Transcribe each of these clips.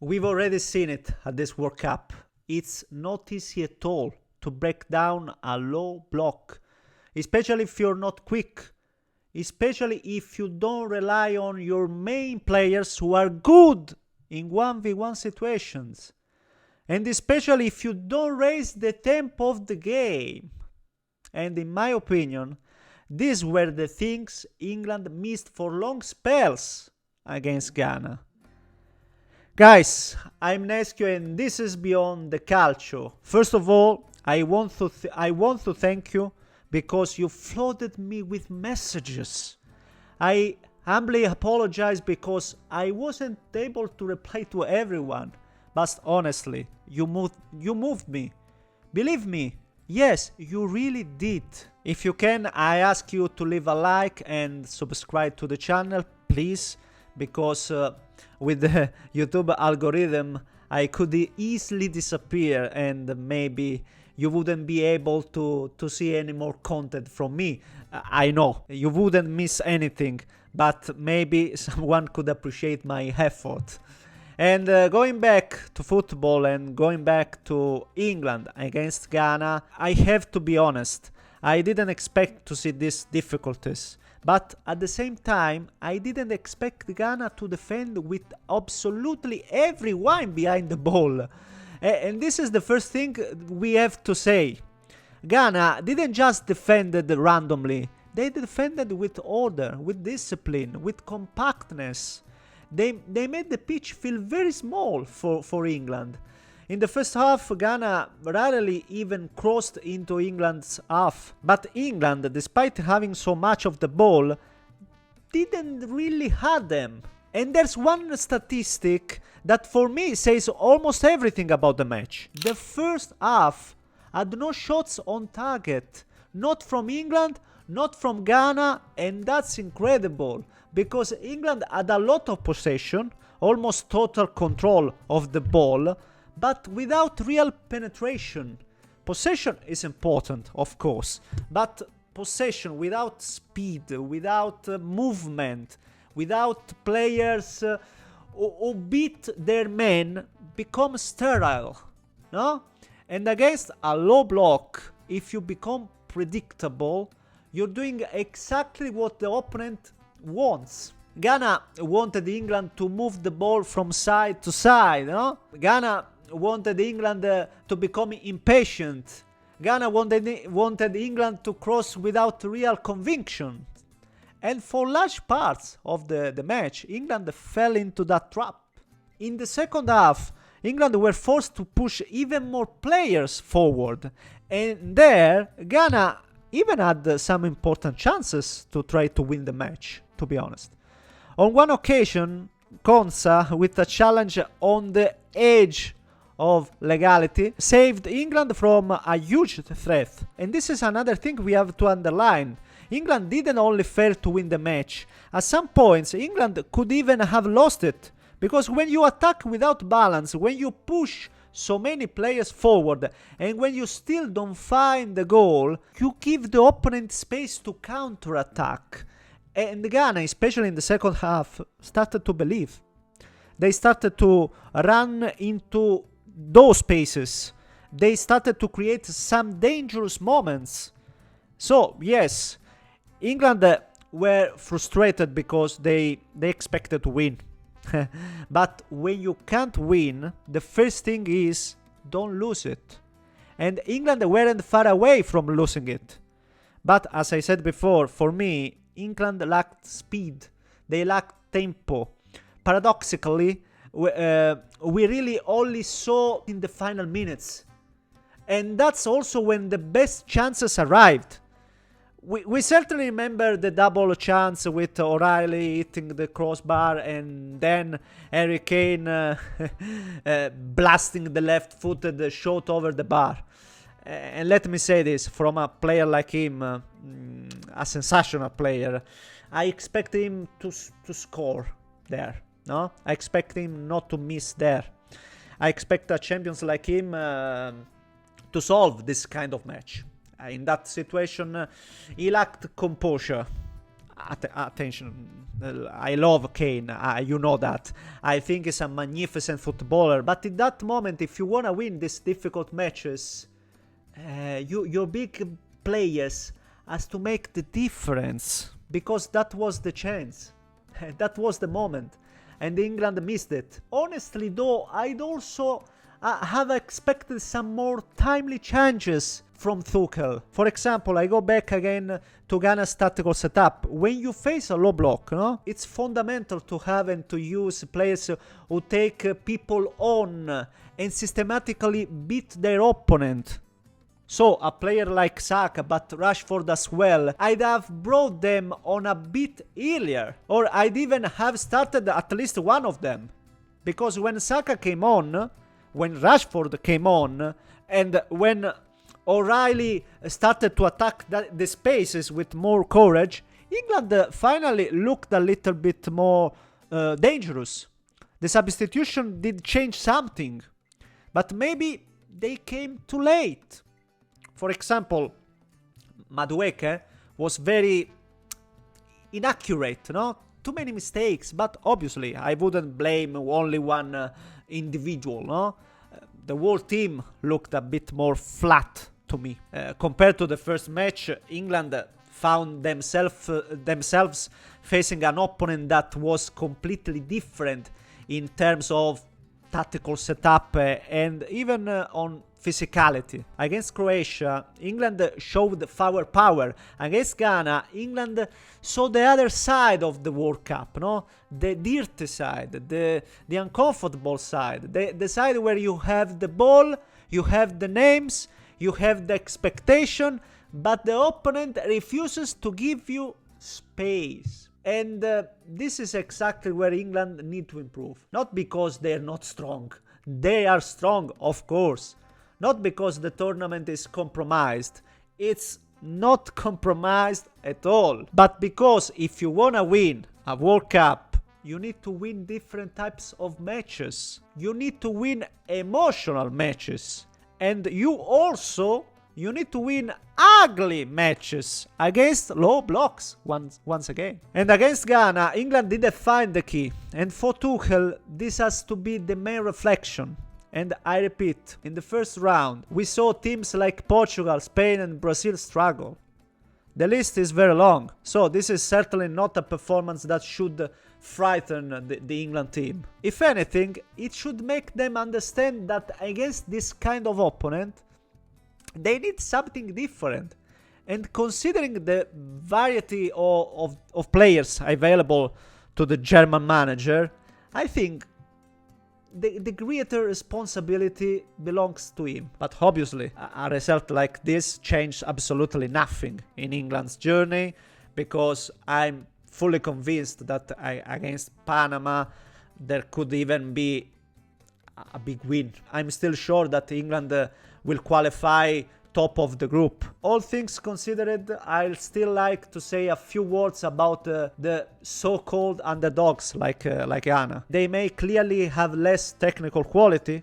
We've already seen it at this World Cup. It's not easy at all to break down a low block, especially if you're not quick, especially if you don't rely on your main players who are good in 1v1 situations, and especially if you don't raise the tempo of the game. And in my opinion, these were the things England missed for long spells against Ghana. Guys, I'm Neschio and this is Beyond the Calcio. First of all, I want to thank you because you flooded me with messages. I humbly apologize because I wasn't able to reply to everyone, but honestly, you moved me. Believe me, yes, you really did. If you can, I ask you to leave a like and subscribe to the channel, please, because with the YouTube algorithm, I could easily disappear and maybe you wouldn't be able to see any more content from me. I know, you wouldn't miss anything, but maybe someone could appreciate my effort. And going back to football and going back to England against Ghana, I have to be honest, I didn't expect to see these difficulties. But at the same time, I didn't expect Ghana to defend with absolutely everyone behind the ball. And this is the first thing we have to say. Ghana didn't just defend randomly. They defended with order, with discipline, with compactness. They made the pitch feel very small for England. In the first half, Ghana rarely even crossed into England's half. But England, despite having so much of the ball, didn't really have them. And there's one statistic that for me says almost everything about the match. The first half had no shots on target. Not from England, not from Ghana, and that's incredible. Because England had a lot of possession, almost total control of the ball, but without real penetration. Possession is important, of course, but possession without speed, without movement, without players who beat their men becomes sterile, no? And against a low block, if you become predictable, you're doing exactly what the opponent wants. Ghana wanted England to move the ball from side to side, no? Ghana wanted England to become impatient. Ghana wanted England to cross without real conviction. And for large parts of the match, England fell into that trap. In the second half, England were forced to push even more players forward. And there, Ghana even had some important chances to try to win the match, to be honest. On one occasion, Konsa, with a challenge on the edge of legality, saved England from a huge threat. And this is another thing we have to underline. England didn't only fail to win the match. At some points, England could even have lost it. Because when you attack without balance, when you push so many players forward, and when you still don't find the goal, you give the opponent space to counterattack. And Ghana, especially in the second half, started to believe. They started to run into those spaces. They started to create some dangerous moments. So, yes, England were frustrated because they expected to win. But when you can't win, the first thing is don't lose it. And England weren't far away from losing it. But as I said before, for me, England lacked speed. They lacked tempo. Paradoxically, we really only saw in the final minutes. And that's also when the best chances arrived. We certainly remember the double chance with O'Reilly hitting the crossbar and then Harry Kane blasting the left-footed shot over the bar. And let me say this, from a player like him, a sensational player, I expect him to score there. No, I expect him not to miss there. I expect champions like him to solve this kind of match. In that situation, he lacked composure. attention, I love Kane, you know that. I think he's a magnificent footballer, but in that moment, if you want to win these difficult matches, your big players has to make the difference, because that was the chance. That was the moment, and England missed it. Honestly though, I'd also have expected some more timely changes from Tuchel. For example, I go back again to Ghana's tactical setup. When you face a low block, no, it's fundamental to have and to use players who take people on and systematically beat their opponent. So a player like Saka, but Rashford as well, I'd have brought them on a bit earlier, or I'd even have started at least one of them. Because when Saka came on, when Rashford came on, and when O'Reilly started to attack the spaces with more courage, England finally looked a little bit more dangerous. The substitution did change something, but maybe they came too late. For example, Madueke was very inaccurate, no? Too many mistakes, but obviously I wouldn't blame only one individual, no? The whole team looked a bit more flat to me. Compared to the first match, England found themselves facing an opponent that was completely different in terms of tactical setup and even on physicality. Against Croatia, England showed firepower. Against Ghana, England saw the other side of the World Cup, no? The dirty side, the uncomfortable side, the side where you have the ball, you have the names, you have the expectation, but the opponent refuses to give you space. And this is exactly where England need to improve. Not because they're not strong. They are strong, of course. Not because the tournament is compromised. It's not compromised at all. But because if you want to win a World Cup, you need to win different types of matches. You need to win emotional matches. And you need to win ugly matches against low blocks once again. And against Ghana, England didn't find the key. And for Tuchel, this has to be the main reflection. And I repeat, in the first round, we saw teams like Portugal, Spain and Brazil struggle. The list is very long, so this is certainly not a performance that should frighten the England team. If anything, it should make them understand that against this kind of opponent, they need something different. And considering the variety of players available to the German manager, I think the greater responsibility belongs to him. But obviously, a result like this changed absolutely nothing in England's journey, because I'm fully convinced that against Panama, there could even be a big win. I'm still sure that England will qualify top of the group. All things considered, I'll still like to say a few words about the so-called underdogs like Ghana. They may clearly have less technical quality,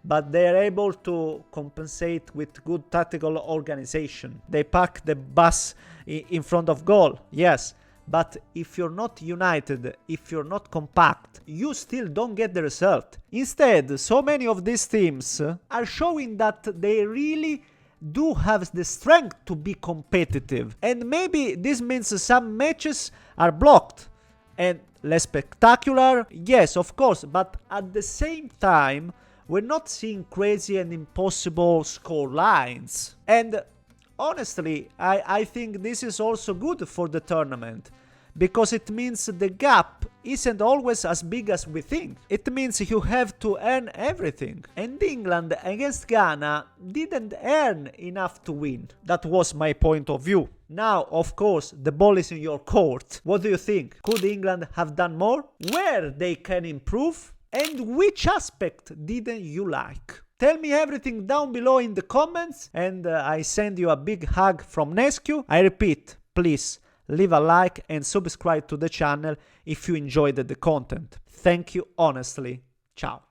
but they are able to compensate with good tactical organization. They pack the bus in front of goal, yes, but if you're not united, if you're not compact, you still don't get the result. Instead, so many of these teams are showing that they really do have the strength to be competitive. And maybe this means some matches are blocked and less spectacular, yes, of course, but at the same time, we're not seeing crazy and impossible score lines. And honestly, I think this is also good for the tournament, because it means the gap isn't always as big as we think. It means you have to earn everything. And England against Ghana didn't earn enough to win. That was my point of view. Now, of course, the ball is in your court. What do you think? Could England have done more? Where they can improve? And which aspect didn't you like? Tell me everything down below in the comments, and I send you a big hug from Nescu. I repeat, please leave a like and subscribe to the channel if you enjoyed the content. Thank you honestly. Ciao.